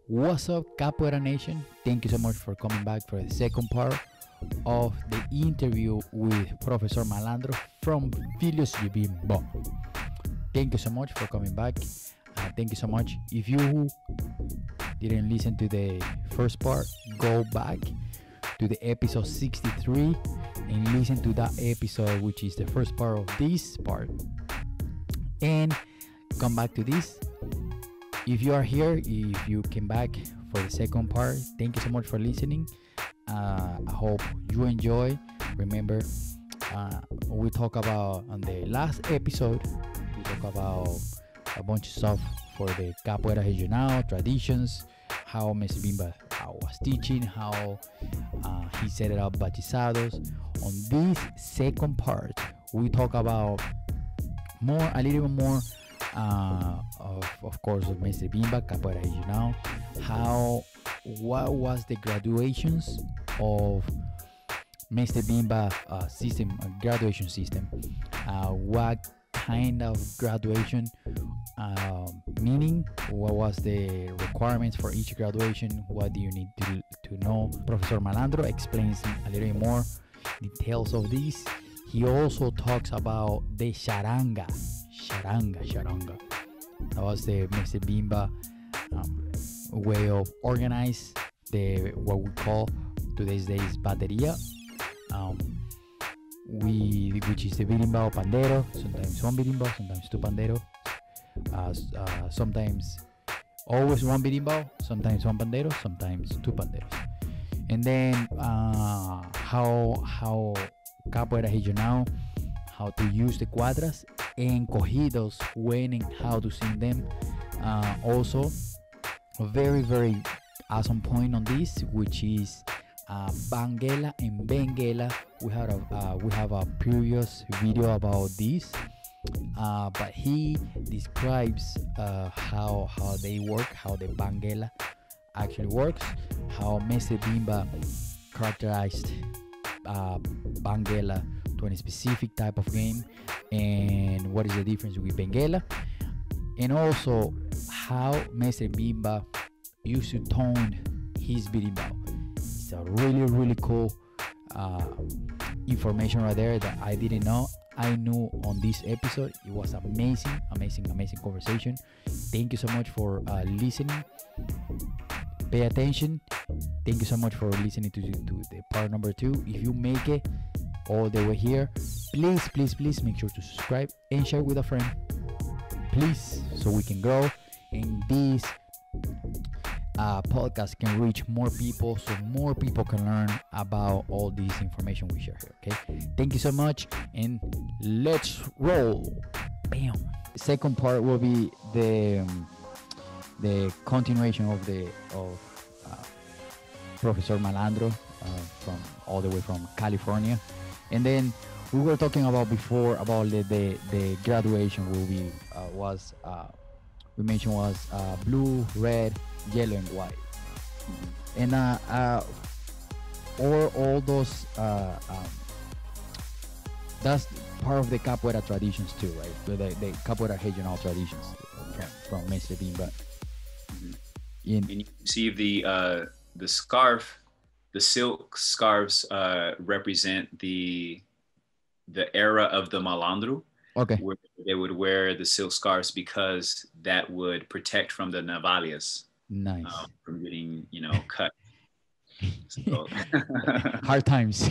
What's up, Capoeira Nation? Thank you so much for coming back for the second part of the interview with Professor Malandro from Filhos de Bimba. Thank you so much for coming back. Thank you so much. If you didn't listen to the first part, go back to the episode 63 and listen to that episode, which is the first part of this part, and come back to this. If you are here, if you came back for the second part, thank you so much for listening. I hope you enjoy. Remember, we talk about on the last episode, we talk about a bunch of stuff for the Capoeira Regional traditions, how Mr. Bimba was teaching, how he set it up batizados. On this second part, we talk about a little bit more of course, of Mr. Bimba, Capoeira Regional, what was the graduations of Mr. Bimba graduation system, what kind of graduation, meaning, what was the requirements for each graduation, what do you need to know. Professor Malandro explains a little bit more details of this. He also talks about the charanga. That was the Mr. Bimba way of organize what we call today's days bateria, which is the birimbao pandero. Sometimes one birimbao, sometimes two pandero, sometimes always one birimbao, sometimes one pandero, sometimes two panderos. And then how Capoeira Regional, how to use the cuadras and cogidos, when and how to sing them. Also, a very, very awesome point on this, which is Banguela and Benguela. We have a previous video about this, but he describes how they work, how the Banguela actually works, how Mr. Bimba characterized Banguela to a specific type of game, and what is the difference with Benguela, and also how Mr. Bimba used to tone his birimbao. It's a really, really cool information right there that I didn't know. I knew on this episode. It was amazing conversation. Thank you so much for listening. Pay attention. Thank you so much for listening to the part number 2. If you make it all the way here, please make sure to subscribe and share with a friend, please, so we can grow and this podcast can reach more people, so more people can learn about all this information we share here. Okay, thank you so much, and let's roll. Bam. The second part will be the continuation of Professor Malandro, from all the way from California. And then we were talking about before about the graduation will be we mentioned was blue, red, yellow, and white. And all those that's part of the Capoeira traditions too, right? The Capoeira regional traditions from Mr. Bimba. And you see the scarf, the silk scarves represent the era of the Malandro. Okay. Where they would wear the silk scarves because that would protect from the navalias. Nice. From getting, cut. So. Hard times.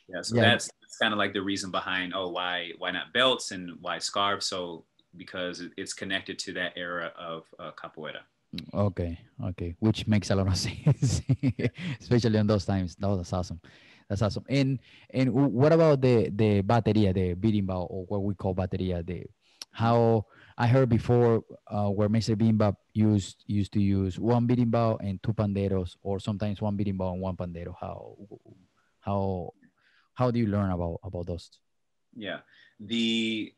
Yeah, so that's kind of like the reason behind why not belts and why scarves. So because it's connected to that era of capoeira. Okay, which makes a lot of sense, especially in those times. That's awesome. And what about the bateria, the birimbao, or what we call bateria? How I heard before where Mr. Bimba used to use one birimbao and two panderos, or sometimes one birimbao and one pandero. How do you learn about those? Yeah, the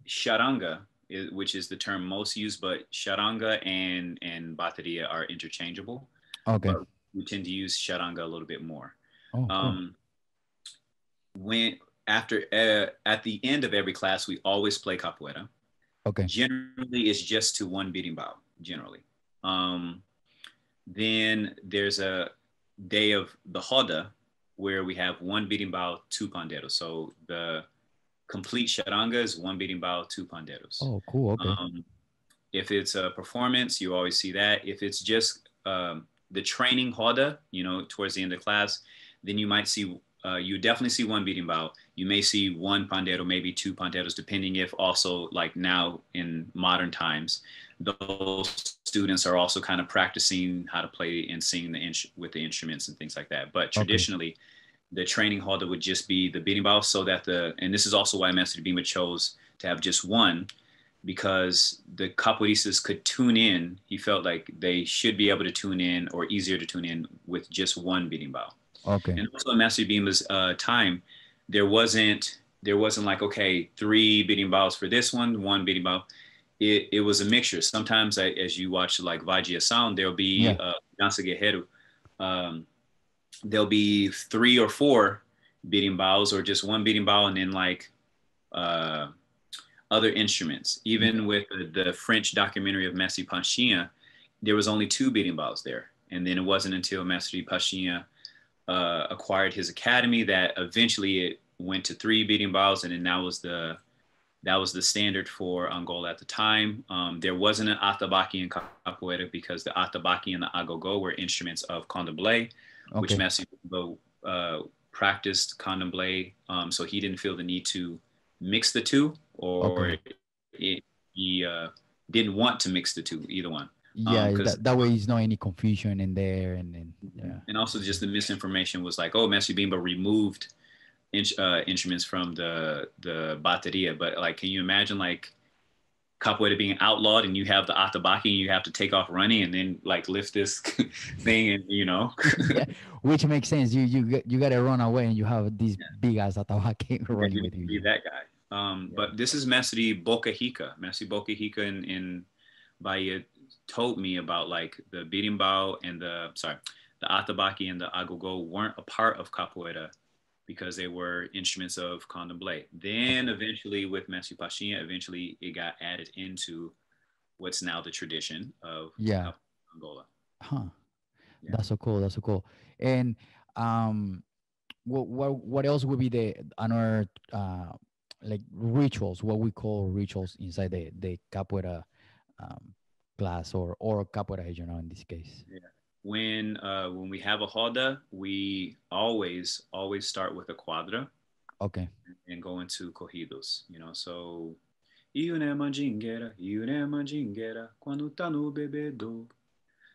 charanga, which is the term most used, but charanga and bateria are interchangeable. Okay. But we tend to use charanga a little bit more. Oh, cool. At the end of every class, we always play capoeira. Okay. Generally, it's just to one birimbao. generally. Then there's a day of the Hoda where we have one beating bow, two panderos. So the complete charanga is one beating bow, two panderos. Oh, cool. Okay. If it's a performance, you always see that. If it's just the training Hoda, towards the end of the class, then you might see, you definitely see one beating bow. You may see one pandero, maybe two panderos, depending if also like now in modern times, those students are also kind of practicing how to play and sing with the instruments and things like that. But Okay. traditionally, the training Hoda would just be the beating bow, so that and this is also why Master Bimba chose to have just one, because the Capoeiristas could tune in. He felt like they should be able to tune in, or easier to tune in, with just one beating bow. Okay. And also in Master Bimba's time, there wasn't like, okay, three beating bows for this one beating bow. It was a mixture. Sometimes as you watch like Vagia Sound, there'll be Dança Guerreiro. There'll be 3 or 4 beating bows, or just one beating bow, and then like other instruments. Even with the French documentary of Messi Panchinha, there was only 2 beating bows there. And then it wasn't until Messi Panchinha acquired his academy that eventually it went to 3 beating bows, and then that was the standard for Angola at the time. There wasn't an atabaki in capoeira, because the atabaki and the agogo were instruments of candomblé, which Messi practiced candomblé. So he didn't feel the need to mix the two, or he didn't want to mix the two, either one. Yeah, that way there's no any confusion in there, and then and also just the misinformation was like, oh, Messi Bimba removed instruments from the bateria, but like, can you imagine like capoeira being outlawed, and you have the atabaki, and you have to take off running and then like lift this thing, and yeah, which makes sense. You got to run away, and you have these big ass atabaki running with you. Be that guy. But this is Messi Boca Rica. Messi Boca Rica in Bahia told me about like the beating bow and the atabaki and the agogo weren't a part of capoeira, because they were instruments of candomblé. Then eventually with Messi Panchinha, eventually it got added into what's now the tradition of Angola. Huh. Yeah. That's so cool. That's so cool. And what else would be the another like rituals, what we call rituals inside the capoeira class or capoeira regional in this case? Yeah. When we have a roda, we always start with a quadra. Okay. And go into corridos, so Iune mandingueira, quando tá no bebedouro.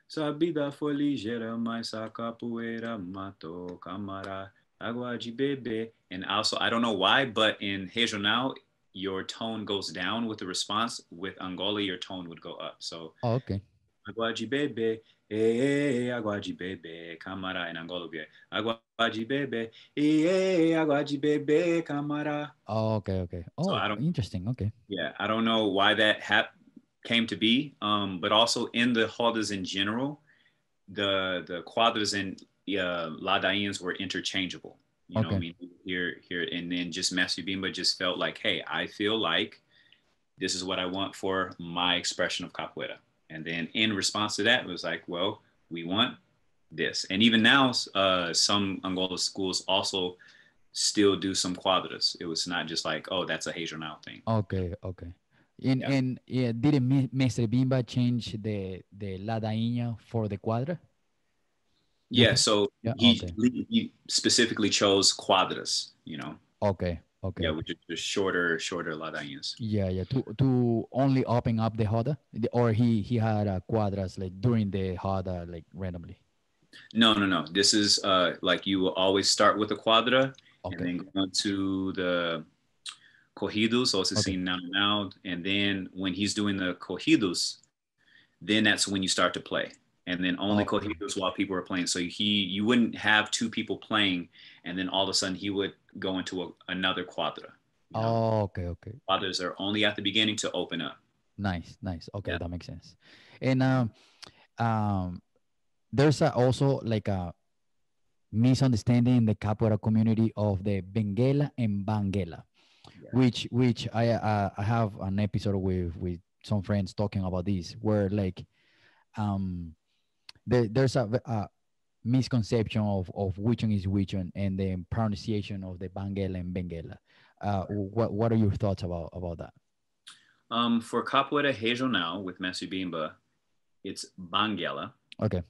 Sabida foi ligeira, mas a capoeira matou camará, água de bebê. And also, I don't know why, but in regional, your tone goes down with the response. With Angola, your tone would go up. So, okay. Água de bebê, água de bebê, camará. In Angola, água de bebê, água de bebê, camará. Oh, okay. Oh, so interesting. Okay. Yeah, I don't know why that came to be, but also in the rodas in general, the quadras and ladainhas were interchangeable. You know what I mean? Here, and then just Messi Bimba just felt like, hey, I feel like this is what I want for my expression of capoeira. And then in response to that, it was like, well, we want this. And even now, some Angola schools also still do some quadras. It was not just like, oh, that's a regional thing. Okay. And didn't Mr. Bimba change the ladainha for the quadra? Yeah, so he specifically chose quadras, Okay. Yeah, which is just shorter ladainhas. Yeah. To only open up the roda, or he had quadras like during the roda, like randomly. No. This is like you will always start with a quadra, and then go to the corridos, so it's seen now, and then when he's doing the corridos, then that's when you start to play. And then only corridos while people are playing. So you wouldn't have 2 people playing, and then all of a sudden he would go into another quadra. Okay. Quadras are only at the beginning to open up. Nice. Okay, that makes sense. And there's also like a misunderstanding in the capoeira community of the benguela and banguela, which I have an episode with some friends talking about this, where like um, there's a misconception of which one is which one, and the pronunciation of the Banguela and Benguela. What are your thoughts about that? For Capoeira Regional with Mestre Bimba, it's Banguela. Okay.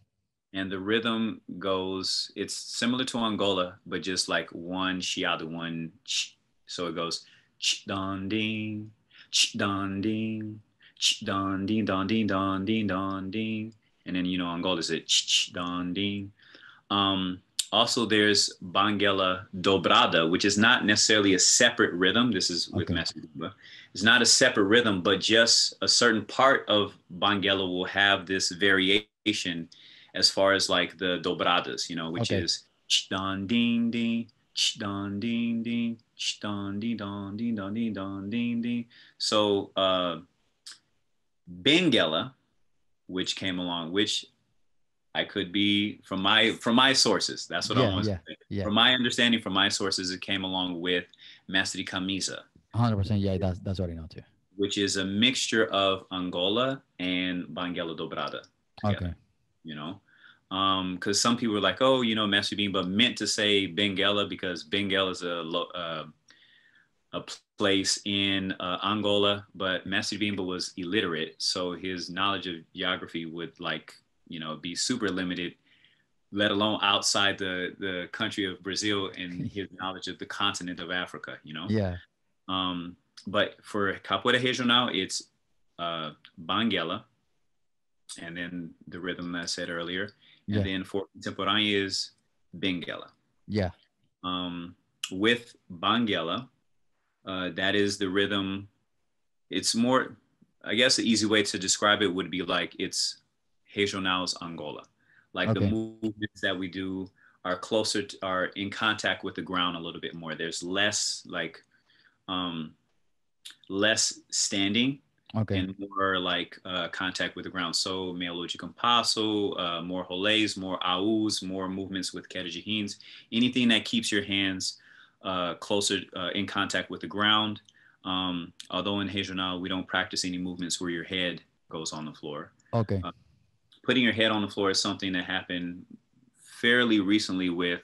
And the rhythm goes, it's similar to Angola, but just like one chiado, one ch. So it goes ch don ding, ch don ding, ch don ding don ding don ding don ding. And then, Angola is it ch don ding. Also, there's Banguela dobrada, which is not necessarily a separate rhythm. This is with Okay. Mestre Bimba. It's not a separate rhythm, but just a certain part of Banguela will have this variation as far as like the dobradas, which Okay. is don ding ding, don ding ding, don ding don ding don ding don ding ding. So Benguela, which came along, which I could be from my sources. That's what I Yeah, want to yeah, say. yeah. From my understanding, from my sources, it came along with Mestre Camisa, 100%. Yeah, that's what I know too. which is a mixture of Angola and Banguela dobrada together. Okay. Because some people were like, oh, Mestre Bimba meant to say Benguela because Benguela is a place in Angola, but Mestre Bimba was illiterate, so his knowledge of geography would be super limited, let alone outside the country of Brazil and his knowledge of the continent of Africa. Yeah. But for Capoeira Regional, it's Banguela, and then the rhythm that I said earlier. And then for Contemporânea is Benguela. Yeah. With Banguela, that is the rhythm. It's more, I guess the easy way to describe it would be like it's Regional's Angola. Like the movements that we do are are in contact with the ground a little bit more. There's less less standing and more like contact with the ground. So meio de compasso, more rolês, more aus, more movements with queda anything that keeps your hands closer in contact with the ground. Although in Regional, we don't practice any movements where your head goes on the floor. Okay. Putting your head on the floor is something that happened fairly recently with,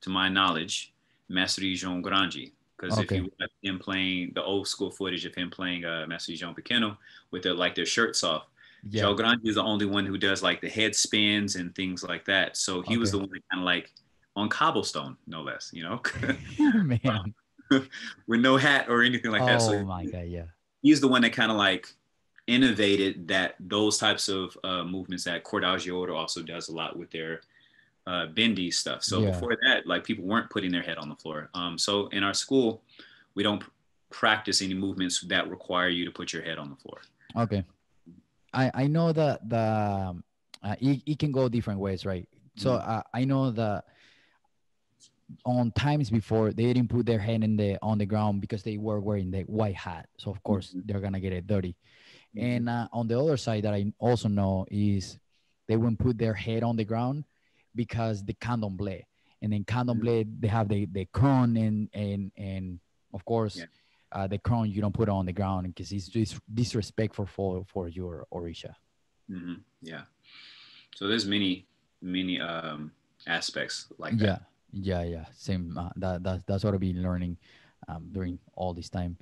to my knowledge, Mestre João Grande. Because if you watch him playing the old school footage of him playing Mestre João Pequeno with their shirts off, João Grande is the only one who does like the head spins and things like that. So he was the one that kind of like on cobblestone, no less, Man. with no hat or anything like that. So my God, yeah. He's the one that kind of like innovated those types of movements that Cordagio also does a lot with their bendy stuff. So before that, like people weren't putting their head on the floor. So in our school, we don't practice any movements that require you to put your head on the floor. Okay. I know that it can go different ways, right? So I know that on times before they didn't put their hand on the ground because they were wearing the white hat. So of course they're gonna get it dirty. And on the other side that I also know is they wouldn't put their head on the ground because the candomblé. And in candomblé they have the crown and of course the crown you don't put it on the ground because it's just disrespectful for your orisha. Yeah. So there's many aspects like that. Yeah. Same. That's what I've been learning during all this time.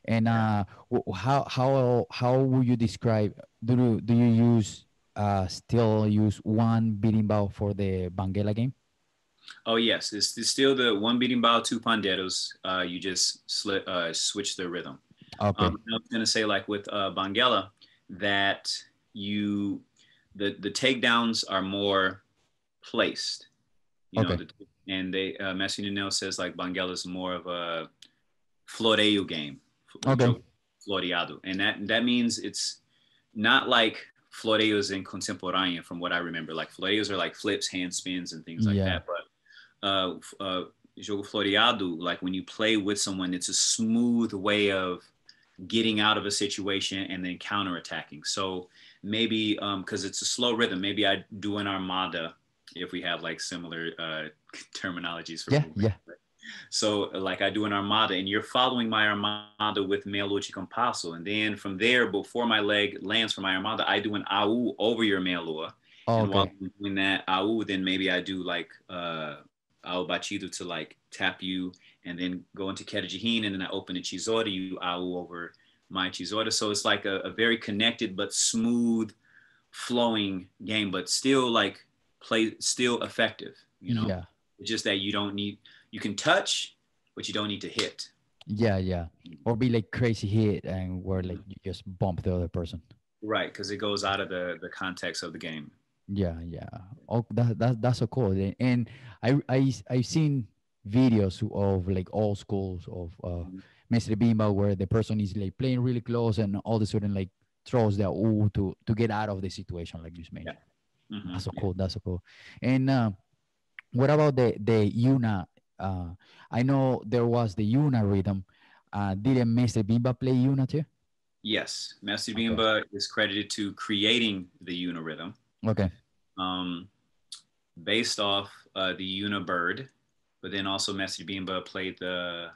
And how would you describe? Do you use still use one beating bow for the Banguela game? Oh yes, it's still the one beating bow, two panderos. You just switch the rhythm. Okay. I was gonna say like with Banguela that the takedowns are more placed. And they Messi Nuno says like Banguela is more of a floreio game. Floreado. And that means it's not like floreios in contemporânea from what I remember. Like floreios are like flips, hand spins and things like that. But jogo floreado, like when you play with someone, it's a smooth way of getting out of a situation and then counterattacking. So maybe because it's a slow rhythm, maybe I do an armada if we have like similar terminologies for movement. So like I do an armada, and you're following my armada with meia lua compasso, and then from there, before my leg lands from my armada, I do an au over your meia lua, Oh, and while okay. I'm doing that au, then maybe I do like au batido to like tap you, and then go into queda de hin, and then I open a chisora, you au over my chisora. So it's like a very connected but smooth flowing game, but still like still effective, you know. Yeah. It's just that you can touch, but you don't need to hit. Yeah, yeah. Or be like crazy hit and where like you just bump the other person. Right, because it goes out of the context of the game. Yeah, yeah. Oh, that's so cool. And I've seen videos of like old schools of Mhm. Mestre Bimba where the person is like playing really close and all of a sudden like throws their ooh to get out of the situation like you just Yeah. mentioned. Hmm. That's so Yeah. cool. That's so cool. And what about the Yuna? I know there was the Yuna rhythm. Didn't Mestre Bimba play Yuna too? Yes, Messi Okay. Bimba is credited to creating the unirhythm, Okay. um, based off the unibird, but then also Messi Bimba played the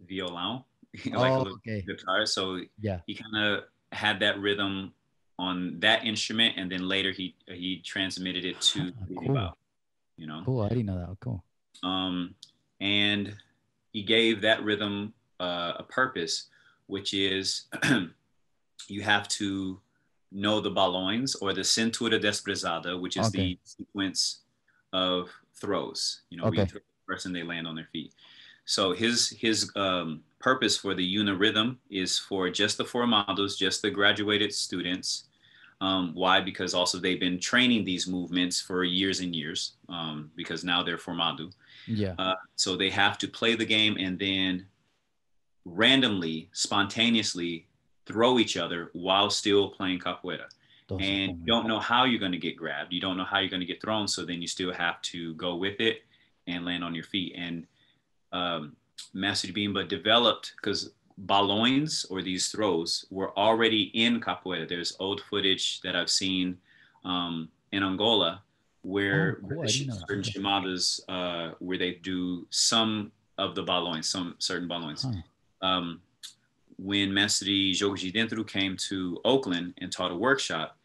violon, like a Oh, little okay. guitar. So Yeah. he kind of had that rhythm on that instrument, and then later he transmitted it Huh, to the berimbau, cool. you know. Cool. I didn't know that. Cool. Um, and he gave that rhythm a purpose, which is you have to know the balões or the cintura desprezada, which is Okay. the sequence of throws. You know, where you Okay. throw the person, they land on their feet. So his purpose for the unirhythm is for just the formados, just the graduated students. Why? Because also they've been training these movements for years and years, because now they're formado. Yeah. So they have to play the game and then randomly, spontaneously throw each other while still playing capoeira. Those are And cool, you man. don't know how you're going to get grabbed. You don't know how you're going to get thrown. So then you still have to go with it and land on your feet. And Master Bimba developed because balões or these throws were already in capoeira. There's old footage that I've seen in Angola Oh, where cool. the I didn't know that. certain Okay. chamadas where they do some of the balões, some certain balões. Huh. Um, when Mestre Jogo Dentro came to Oakland and taught a workshop,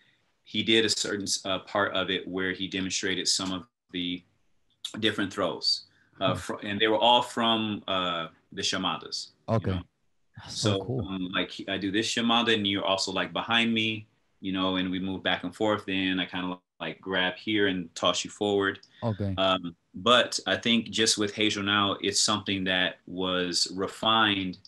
he did a certain part of it where he demonstrated some of the different throws, Huh. and they were all from the chamadas, you know. Okay. That's so So cool. like I do this chamada, and you're also like behind me, you know, and we move back and forth. Then I kind of like grab here and toss you forward. Okay. But I think just with Hazel now, it's something that was refined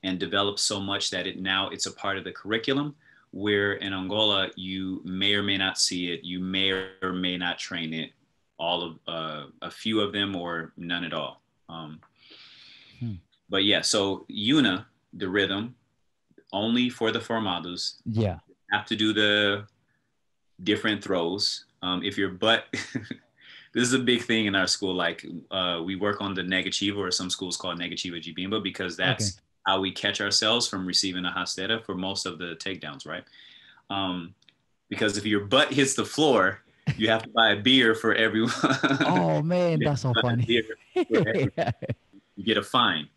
and developed so much that it's a part of the curriculum. Where in Angola, you may or may not see it, you may or may not train it, all of a few of them or none at all. Um, Hmm. but yeah, so Una, the rhythm, only for the formados. Yeah. Have to do the different throws. If your butt, this is a big thing in our school. Like we work on the negativa, or some schools call it negativa de bimba, because Okay. that's how we catch ourselves from receiving a hastera for most of the takedowns, right? Um, because if your butt hits the floor, you have to buy a beer for everyone. Oh man, You have that's so to buy a funny. beer for everyone. You get a fine.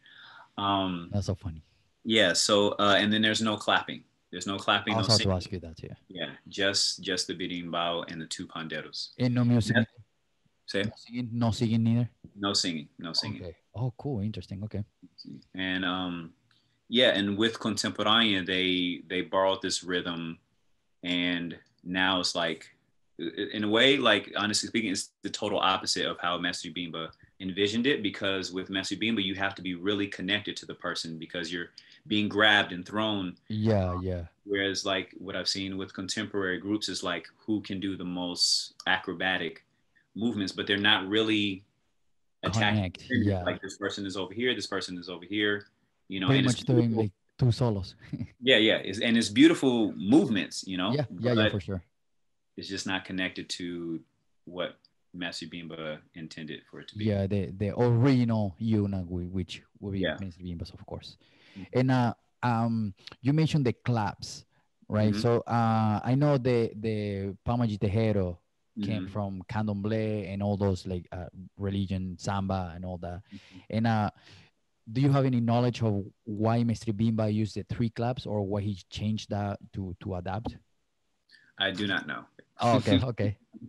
Um, That's so funny. yeah. So and then there's no clapping. There's no I clapping, no was about to singing. ask you that too. Yeah, just the berimbau and the two panderos. And no music, That, say no singing, no singing neither. no singing, no singing. Okay. Oh, cool. Interesting. Okay. And yeah, and with contemporánea, they borrowed this rhythm, and now it's like, in a way, like honestly speaking, it's the total opposite of how Messi Bimba envisioned it. Because with Messi Bimba, you have to be really connected to the person because you're being grabbed and thrown. Yeah. Yeah. Whereas like what I've seen with contemporary groups is like who can do the most acrobatic movements, but they're not really attacking. Connect. Yeah. Like this person is over here, this person is over here, you know, Pretty and it's much doing beautiful. like two solos. Yeah, yeah, and it's beautiful movements, you know, Yeah. Yeah. Yeah. but For sure. it's just not connected to what Matthew Bimba intended for it to be. Yeah. The original Yuna, which will be Yeah. Mr. Bimbas, of course. And you mentioned the claps, right? Mm-hmm. So I know the Pama de Tejero came Mm-hmm. from candomblé and all those like religion, samba and all that. Mm-hmm. And do you have any knowledge of why Mr. Bimba used the three claps or why he changed that to adapt? I do not know. Oh, okay. Don't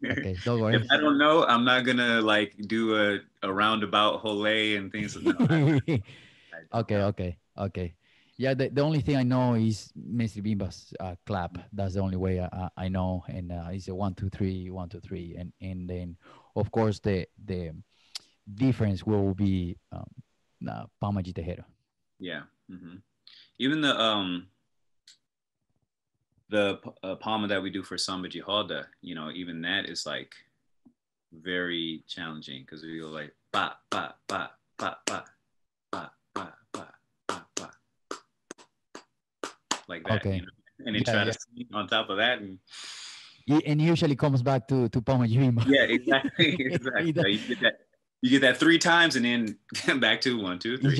If worry. I don't know, I'm not gonna like do a roundabout hole and things. No, I don't know. Okay. Yeah, the only thing I know is Mr. Bimba's clap. That's the only way I know, and it's a 1 2 3, 1 2 3, and then of course the difference will be Palma de Tejero. Yeah. Hmm. Even the palma that we do for samba de roda, even that is like very challenging because we go like ba ba ba ba ba ba ba ba ba ba like that, Okay. and then Yeah, try to yeah. sing on top of that, and And usually comes back to Palma de Bimba. yeah, exactly, exactly. It- You get that 3 times, and then back to 1 2 3.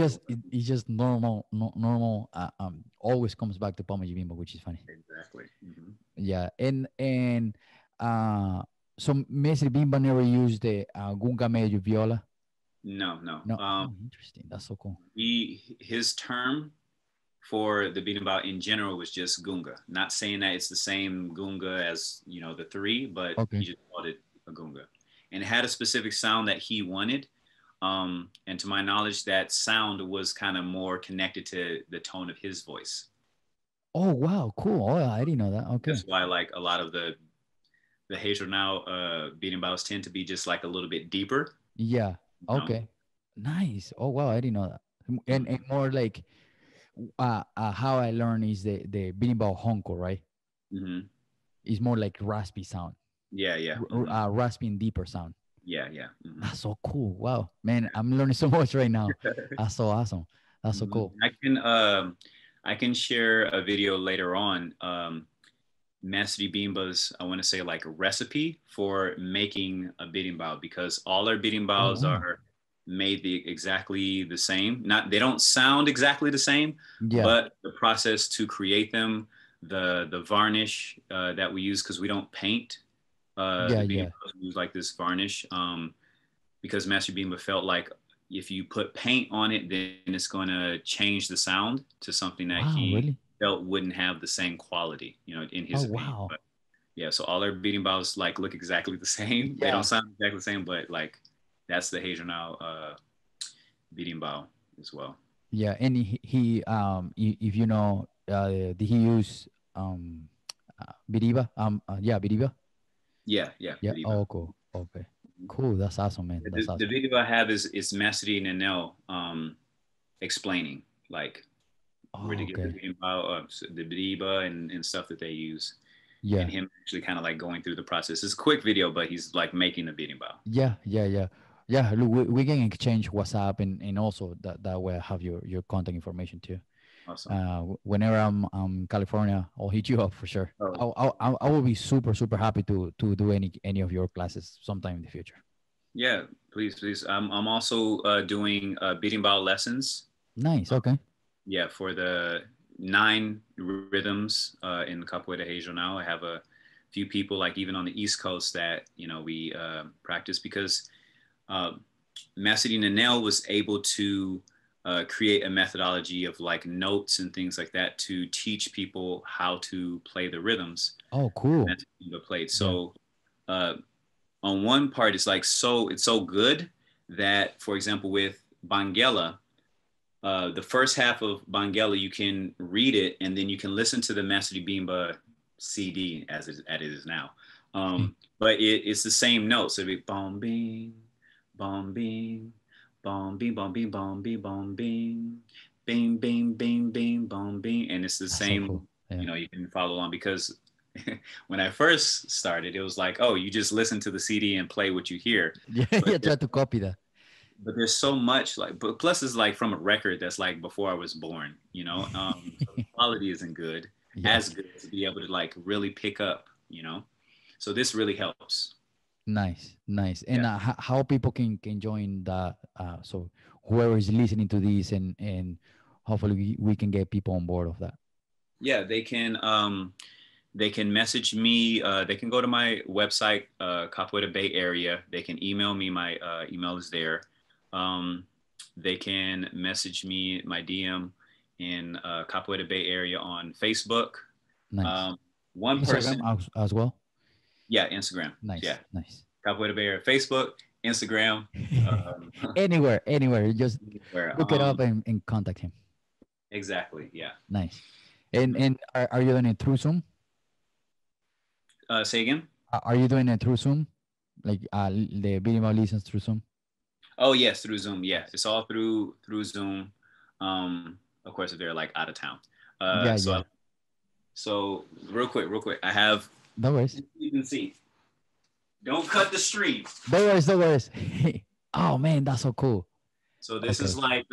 it's just normal, normal. Always comes back to Palma de Bimba, which is funny. Exactly. Hmm. Yeah, and uh, so Mestre Bimba never used the gunga medio viola. No, no. No, oh, interesting. That's so cool. His term for the berimbau in general was just gunga. Not saying that it's the same gunga as the three, but he Okay. just called it a gunga, and it had a specific sound that he wanted. And to my knowledge, that sound was kind of more connected to the tone of his voice. Oh wow, cool. Oh, I didn't know that. Okay. That's why like a lot of the regional berimbau's tend to be just like a little bit deeper. Yeah. You know? Okay. Nice. Oh wow, I didn't know that. And Mm-hmm. more like how I learned is the binimbao honko, right? Mm-hmm. It's more like raspy sound, Yeah, yeah. Mm-hmm. raspy and deeper sound. Yeah, yeah. Mm-hmm. That's so cool. Wow, man, I'm learning so much right now. That's so awesome. That's so Mhm. cool. I can share a video later on. Master Bimba's, I want to say like a recipe for making a berimbau because all our Oh berimbaus wow. are made exactly the same. Not they don't sound exactly the same, Yeah. but the process to create them, the varnish that we use because we don't paint Yeah. the Yeah. berimbau, we use like this varnish. Because Master Bimba felt like if you put paint on it, then it's going to change the sound to something that Wow. he Really? felt wouldn't have the same quality, in Oh his opinion. wow. But yeah, so all our beating bows like look exactly the same. They don't Yeah. sound exactly the same, but like that's the Hadrianal beating bow as well. Yeah. And if you know, did he use biriba? Yeah, biriba. Yeah, yeah, Yeah. beating bow. Oh, cool. Okay. Cool. That's awesome, man. That's The awesome. video I have is Massey and Nanel explaining like where Oh, to get the okay. beating bow, the biriba and stuff that they use. And Yeah. him actually kind of like going through the process. It's a quick video, but he's like making the beating bow. Yeah. Look, we can exchange WhatsApp and also that way I have your contact information too. Awesome. Whenever I'm California, I'll hit you up for sure. Oh, I will be super happy to do any of your classes sometime in the future. yeah, please, please. I'm also doing beating bow lessons. Nice. Uh, Okay. yeah, for the 9 rhythms in Capoeira Regional. I have a few people, like even on the East Coast, that we practice because uh, Massey Nanel was able to create a methodology of like notes and things like that to teach people how to play the rhythms Oh, that cool. Massey played. Yeah. So uh, on one part, it's like it's so good that, for example, with Bangela, the first half of Bangela, you can read it and then you can listen to the Master Bimba CD as it is now. But it's the same notes. So it'd be bom bing, bom bing, bom bing, bom bing, bom bing, bom bing, bing, bing, bing, bing, bom bing. And it's the That's so cool. same, Yeah. you can follow along because when I first started, it was like, oh, you just listen to the CD and play what you hear. Yeah. But Yeah. Try to copy that. there's so much like, but plus it's like from a record that's like before I was born, so the quality isn't good, Yeah. as good to be able to like really pick up. So this really helps. Nice. Nice. And Yeah. how people can join the so whoever is listening to this and hopefully we can get people on board of that. Yeah, they can they can message me. They can go to my website, Capoeira Bay Area. They can email me. My email is there. They can message me my DM in Capoeira Bay Area on Facebook. Nice. One Instagram person. as well. Yeah, Instagram. Nice. Yeah, Nice. Capoeira Bay Area, Facebook, Instagram. Anywhere. You just Anywhere. look it up and contact him. Exactly. Yeah. Nice. And are you doing it through Zoom? Say again. Are you doing it through Zoom? Like the video lessons through Zoom? Oh yes, through Zoom. Yeah, it's all through Zoom. Of course, if they're like out of town. Yeah. So real quick, I have. No worries. You can see. Don't cut the stream. No worries. Oh man, that's so cool. So this is like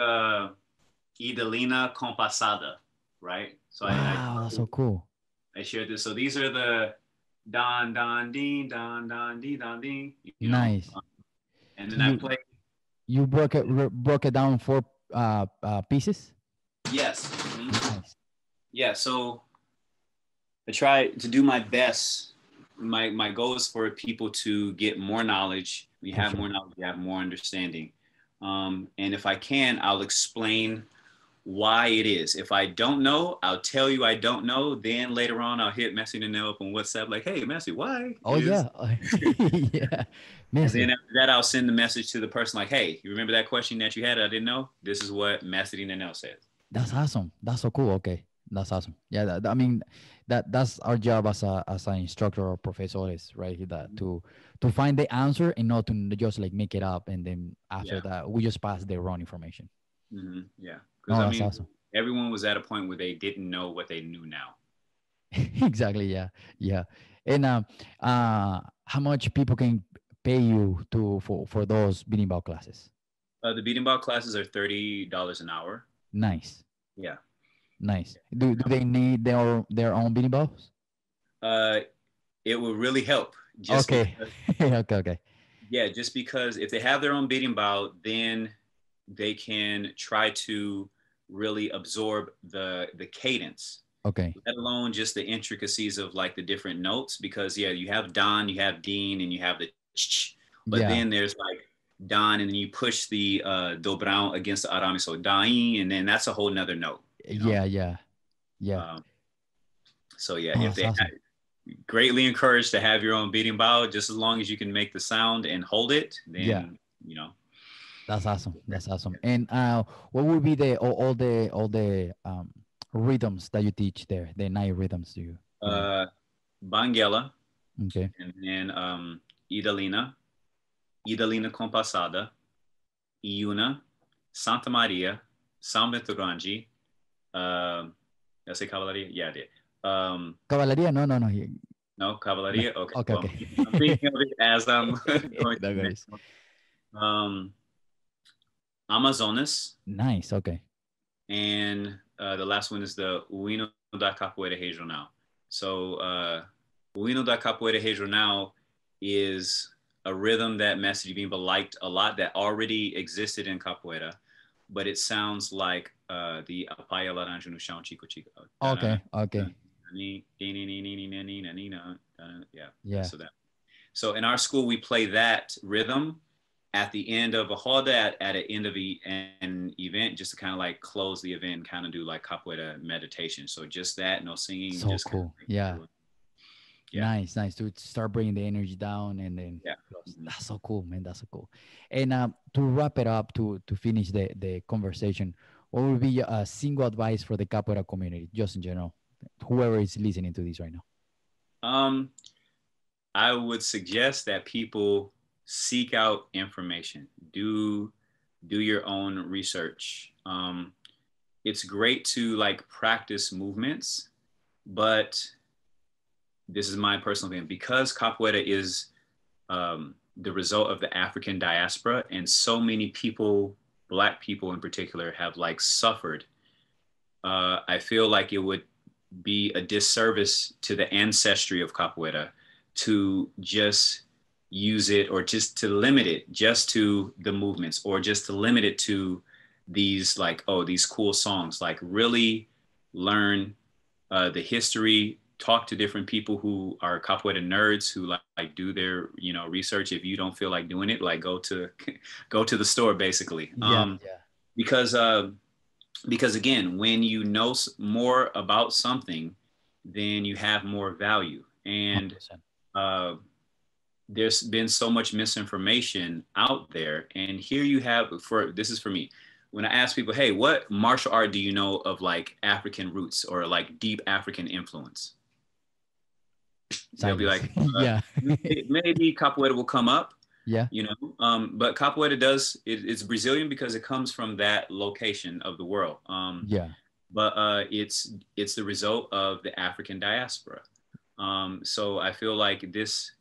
Idalina Compassada, right? So wow, that's so cool. I shared this. So these are the don don ding don don dee don ding. Nice. And then I play. You broke it down 4 pieces. Yes. Mm-hmm. Nice. Yeah. So I try to do my best. My goal is for people to get more knowledge. We have more knowledge. We have more understanding. And if I can, I'll explain why it is. If I don't know, I'll tell you I don't know. Then later on, I'll hit Messi and Nell up on WhatsApp, like, "Hey, Messi, why?" Oh yeah, yeah. And then after that, I'll send the message to the person, like, "Hey, you remember that question that you had? I didn't know. This is what Messi and Nell says." That's awesome. That's so cool. Okay, that's awesome. Yeah, I mean, that's our job as an instructor or professor is right. That to find the answer and not to just like make it up, and then after that, we just pass the wrong information. Mm-hmm. Yeah. Because I mean, awesome. Everyone was at a point where they didn't know what they knew now. Exactly. Yeah. And how much people can pay you for those beating ball classes? The beating ball classes are $30 an hour. Nice. Yeah. Nice. Do they need their own beating balls? It will really help. Just okay. Because, okay. Yeah, just because if they have their own beating ball, then they can try to really absorb the cadence. Okay. Let alone just the intricacies of like the different notes, because you have Don, you have Dean, and you have the ch, but then there's like Don, and then you push the dobrão against the arame, so Dain, and then that's a whole nother note. Yeah. So if they awesome. Greatly encouraged to have your own beating bow, just as long as you can make the sound and hold it, then That's awesome. And what would be all the rhythms that you teach there? The 9 rhythms you. Banguela. Okay. And then Idalina Compassada, Iuna, Santa Maria, São Bento Grande. Did I say Cavalaria? Yeah, I did. Cavalaria? No. No, Cavalaria? No. Okay. I'm thinking of it as I'm going to next one. Amazonas. Nice. Okay. And the last one is the Uino da Capoeira Regional. So Uino da Capoeira Regional is a rhythm that Mestre Bimba liked a lot, that already existed in Capoeira, but it sounds like the Apaya Laranja no Chão Chico Chico. Okay. Yeah. So in our school, we play that rhythm at the end of a roda, at the end of an event, just to kind of like close the event, kind of do like capoeira meditation. So just that, no singing. So just cool. Yeah. Nice to start bringing the energy down, and then that's so cool, man. That's so cool. And to wrap it up, to finish the conversation, what would be a single advice for the capoeira community, just in general, whoever is listening to this right now? I would suggest that people seek out information, do your own research. It's great to like practice movements, but this is my personal opinion, because capoeira is the result of the African diaspora, and so many people, Black people in particular, have like suffered. I feel like it would be a disservice to the ancestry of capoeira to just use it, or just to limit it just to the movements, or just to limit it to these like, these cool songs. Like really learn the history, talk to different people who are capoeira nerds who like do their, you know, research. If you don't feel like doing it, like go to go to the store basically. Yeah, yeah. Because because again, when you know more about something, then you have more value. And 100%. uh, there's been so much misinformation out there. And here you have, for this is for me, when I ask people, hey, what martial art do you know of like African roots or like deep African influence? They'll be Silence. like, Yeah. maybe capoeira will come up, Yeah. you know. But capoeira does, it's Brazilian because it comes from that location of the world. Yeah. But it's the result of the African diaspora. So I feel like this,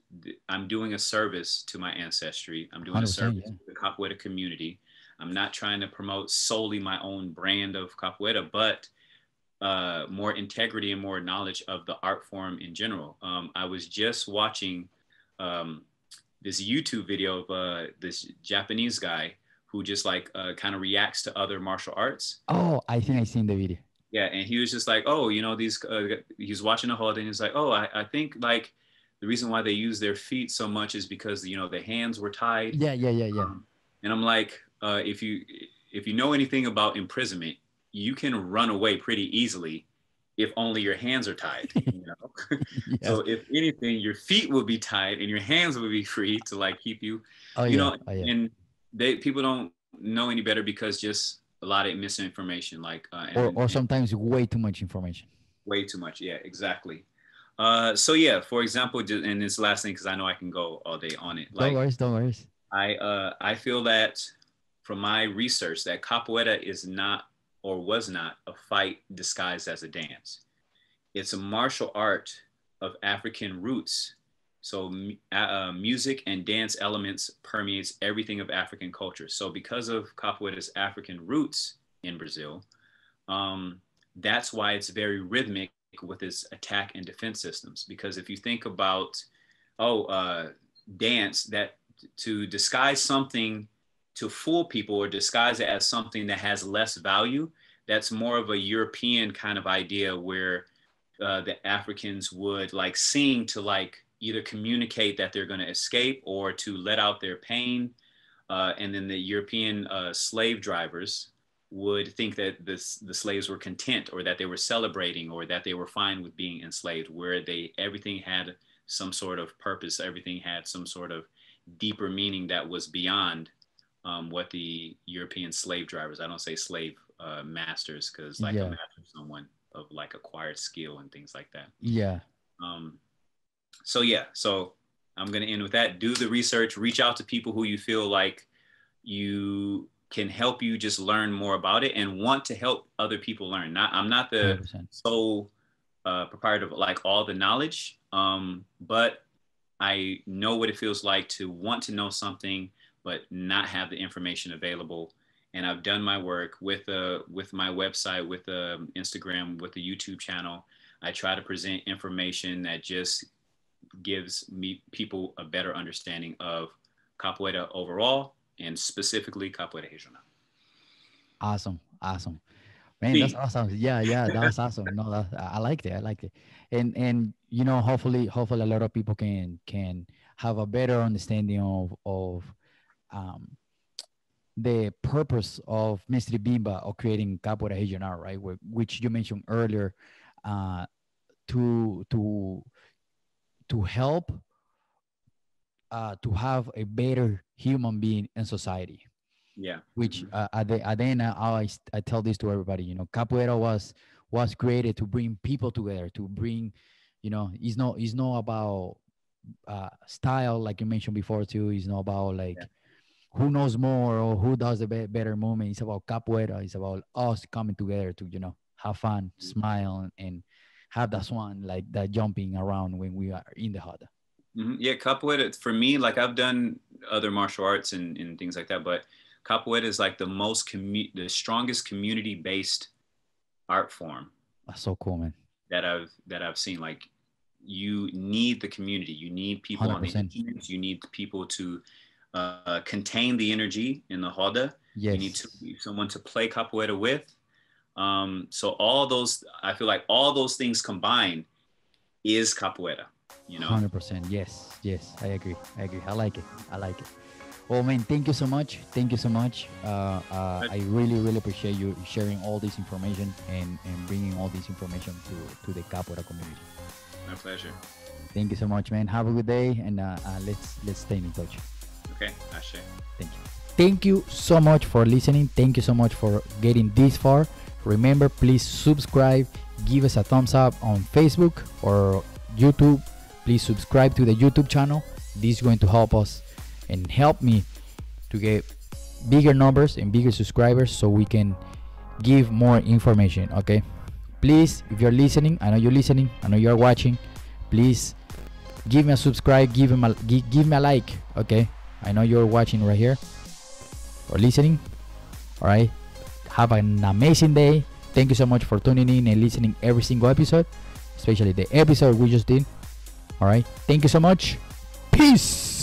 I'm doing a service to my ancestry. I'm doing a 100%. service Yeah. to the capoeira community. I'm not trying to promote solely my own brand of capoeira, but more integrity and more knowledge of the art form in general. I was just watching um, this YouTube video of this Japanese guy who just like kind of reacts to other martial arts. Oh, I think I seen the video. Yeah, and he was just like, oh, you know, these. He's watching a hold, and he's like, oh, I think like the reason why they use their feet so much is because you know the hands were tied. Yeah, yeah, yeah, yeah. And I'm like, if you know anything about imprisonment, you can run away pretty easily if only your hands are tied. You know, Yeah. so if anything, your feet will be tied and your hands will be free to like keep you. Oh You yeah. know, Oh yeah. and people don't know any better because just a lot of misinformation, like Or sometimes way too much information. way too much. Yeah, exactly. So yeah, for example, and this last thing, because I know I can go all day on it. Don't Like worry, don't worry. I feel that from my research that capoeira is not or was not a fight disguised as a dance. It's a martial art of African roots. So music and dance elements permeates everything of African culture. So because of capoeira's African roots in Brazil, that's why it's very rhythmic with its attack and defense systems. Because if you think about, dance, that to disguise something to fool people or disguise it as something that has less value, that's more of a European kind of idea where the Africans would like sing to like either communicate that they're going to escape or to let out their pain. And then the European slave drivers would think that the slaves were content or that they were celebrating or that they were fine with being enslaved, where everything had some sort of purpose, everything had some sort of deeper meaning that was beyond what the European slave drivers, I don't say slave masters, because like a Yeah. master is someone of like acquired skill and things like that. Yeah. So yeah, so I'm going to end with that. Do the research, reach out to people who you feel like you can help you just learn more about it and want to help other people learn. I'm not the 100%. sole proprietor of like all the knowledge, but I know what it feels like to want to know something but not have the information available. And I've done my work with my website, with Instagram, with the YouTube channel. I try to present information that just gives people a better understanding of capoeira overall and specifically capoeira regional. Awesome. Awesome. Man, that's See, awesome. Yeah, yeah, that was awesome. No, I liked it. I liked it. And you know, hopefully a lot of people can have a better understanding of um the purpose of Mr. Bimba of creating Capoeira Regional, right? Which you mentioned earlier, uh, to help to have a better human being in society. yeah. Which at the end, I tell this to everybody. You know, Capoeira was created to bring people together, to bring, you know, it's not about style like you mentioned before too. It's not about Yeah. like who knows more or who does the better movement. It's about capoeira. It's about us coming together to, you know, have fun, smile, and have that swan like that jumping around when we are in the hut. Yeah, capoeira for me, like I've done other martial arts and things like that, but capoeira is like the strongest community-based art form That's so cool, man. that I've seen. Like you need the community, you need people on the 100%. instruments, you need people to contain the energy in the roda. You need Yes. to someone to play capoeira with. So all those, I feel like all those things combined is capoeira, you know. 100%. Yes, I agree. I like it. Oh man, thank you so much. I really appreciate you sharing all this information and bringing all this information to the capoeira community. My pleasure. Thank you so much, man. Have a good day, and let's stay in touch. Okay, Ashe. Thank you. Thank you so much for listening. Thank you so much for getting this far. Remember, please subscribe. Give us a thumbs up on Facebook or YouTube. Please subscribe to the YouTube channel. This is going to help us and help me to get bigger numbers and bigger subscribers so we can give more information. Okay, please, if you're listening, I know you're listening, I know you're watching, please give me a subscribe, give me a like. Okay, I know you're watching right here or listening. All right, have an amazing day. Thank you so much for tuning in and listening every single episode, especially the episode we just did. All right, thank you so much. Peace.